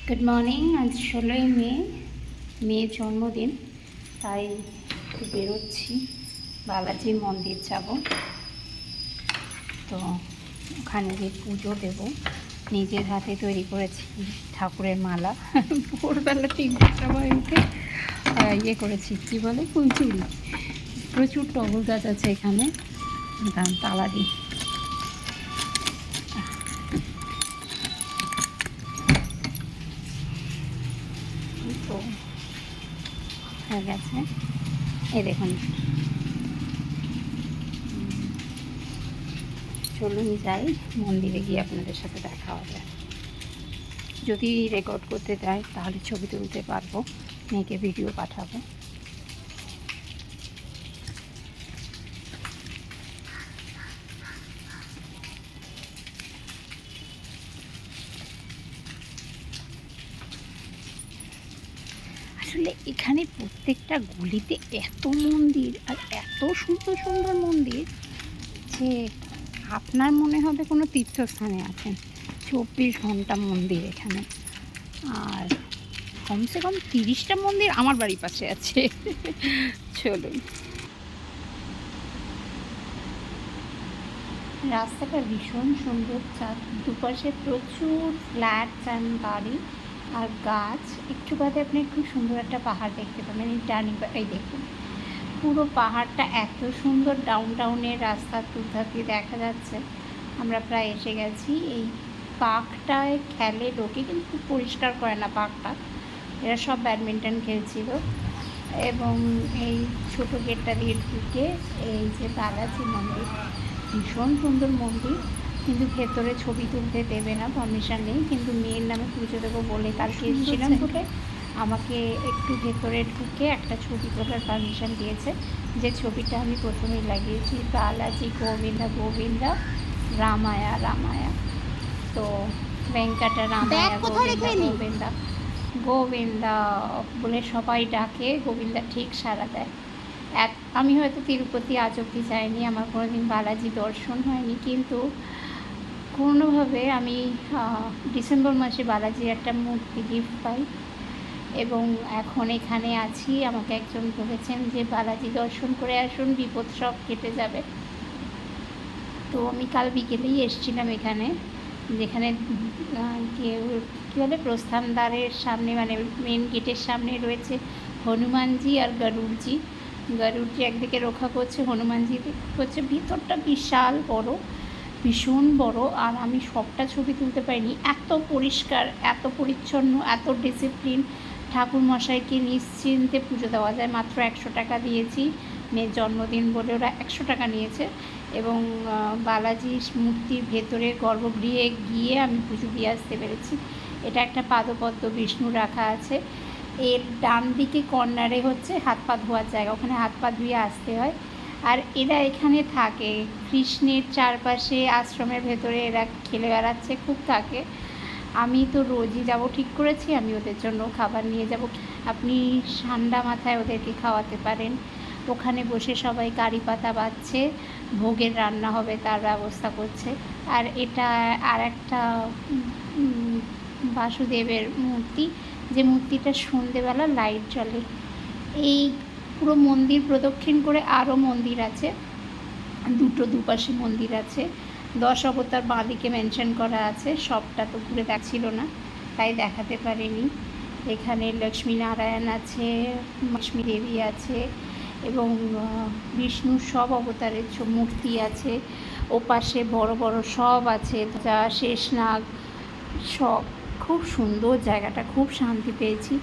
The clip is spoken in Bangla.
Good morning. আজ 16ই মেয়ের জন্মদিন, তাই একটু বেরোচ্ছি, বালাজির মন্দির যাব। তো ওখানে গিয়ে পুজো দেব। নিজের হাতে তৈরি করেছি ঠাকুরের মালা। ভোরবেলা 3টের সময় উঠে করেছি, কী বলে, ফুলচুরি। প্রচুর টগর গাছ আছে এখানে, তালা দিই। তো হয়ে গেছে, এই দেখুন। চলুন যাই, মন্দিরে গিয়ে আপনাদের সাথে দেখা হবে। যদি রেকর্ড করতে দেয় তাহলে ছবি তুলতে পারবো, মেয়েকে ভিডিও পাঠাবো। আসলে এখানে প্রত্যেকটা গলিতে এত মন্দির আর এত সুন্দর সুন্দর মন্দির যে আপনার মনে হবে কোনো তীর্থস্থানে আছেন। 24 ঘন্টা মন্দির এখানে, আর কমসে কম 30টা মন্দির আমার বাড়ির পাশে আছে। চলুন। রাস্তাটা ভীষণ সুন্দর, দুপাশে প্রচুর ফ্ল্যাটস অ্যান্ড বাড়ি আর গাছ। একটু বাদে আপনি খুব সুন্দর একটা পাহাড় দেখতে পাবেন। এই এই দেখুন, পুরো পাহাড়টা এত সুন্দর। ডাউনের রাস্তা দুধার দিয়ে দেখা যাচ্ছে। আমরা প্রায় এসে গেছি। এই পার্কটায় খেলে লোকে, কিন্তু খুব পরিষ্কার করে না পার্কটা। এরা সব ব্যাডমিন্টন খেলছিল। এবং এই ছোটো গেটটা দিয়ে ঢুকে এই যে বালাজি মন্দির, ভীষণ সুন্দর মন্দির, কিন্তু ভেতরে ছবি তুলতে দেবে না, পারমিশন নেই। কিন্তু মেয়ের নামে পুজো দেবো বলে কালকে এসেছিলাম বলে আমাকে একটু ভেতরে ঢুকে একটা ছবি তোলার পারমিশন দিয়েছে, যে ছবিটা আমি প্রথমেই লাগিয়েছি, বালাজি গোবিন্দা গোবিন্দা রামায়া রামায়া। তো ভেঙ্কটা রামায়া গোবিন্দা গোবিন্দা গোবিন্দা বলে সবাই ডাকে, গোবিন্দা ঠিক সাড়া দেয়। আমি হয়তো তিরুপতি আজ অব্দি যাইনি, আমার কোনোদিন বালাজি দর্শন হয়নি, কিন্তু কোনোভাবে আমি ডিসেম্বর মাসে বালাজির একটা মূর্তি গিফট পাই এবং এখন এখানে আছি। আমাকে একজন বলেছেন যে বালাজি দর্শন করে আসুন, বিপদ সব কেটে যাবে। তো আমি কাল বিকেলেই এসেছিলাম এখানে, যেখানে কী বলে, প্রস্থানদ্বারের সামনে, মানে মেন গেটের সামনে রয়েছে হনুমানজি আর গরুড়জি। গরুড়জি একদিকে রক্ষা করছে, হনুমানজি করছে। ভিতরটা বিশাল বড়, ভীষণ বড়। আর আমি সবটা ছবি তুলতে পারিনি। এত পরিষ্কার, এত পরিচ্ছন্ন, এত ডিসিপ্লিন। ঠাকুরমশাইকে নিশ্চিন্তে পুজো দেওয়া যায়। মাত্র 100 টাকা দিয়েছি, মেয়ের জন্মদিন বলে ওরা 100 টাকা নিয়েছে। এবং বালাজি মূর্তির ভেতরে গর্ভগৃহে গিয়ে আমি পুজো দিয়ে আসতে পেরেছি। এটা একটা পাদপদ্ম বিষ্ণু রাখা আছে। এর ডান দিকে কর্নারে হচ্ছে হাত পা ধোয়ার জায়গা, ওখানে হাত পা ধুয়ে আসতে হয়। আর এরা এখানে থাকে, কৃষ্ণের চারপাশে আশ্রমের ভেতরে এরা খেলে বেড়াচ্ছে, খুব থাকে। আমি তো রোজই যাব ঠিক করেছি, আমি ওদের জন্য খাবার নিয়ে যাব। আপনি ঠান্ডা মাথায় ওদেরকে খাওয়াতে পারেন। ওখানে বসে সবাই কারি পাতা বাচ্ছে, ভোগের রান্না হবে তার ব্যবস্থা করছে। আর এটা আর একটা বাসুদেবের মূর্তি, যে মূর্তিটা সন্ধেবেলা লাইট জ্বলে। এই পুরো মন্দির প্রদক্ষিণ করে আরও মন্দির আছে, দুপাশে মন্দির আছে। 10 অবতার বাঁদিকে মেনশন করা আছে, সবটা তো ঘুরে দেখছিল না, তাই দেখাতে পারিনি। এখানে লক্ষ্মীনারায়ণ আছে, লক্ষ্মী দেবী আছে এবং বিষ্ণুর সব অবতারের মূর্তি আছে। ওপাশে বড় বড় সব আছে, যা শেষনাগ সব। খুব সুন্দর জায়গাটা, খুব শান্তি পেয়েছি।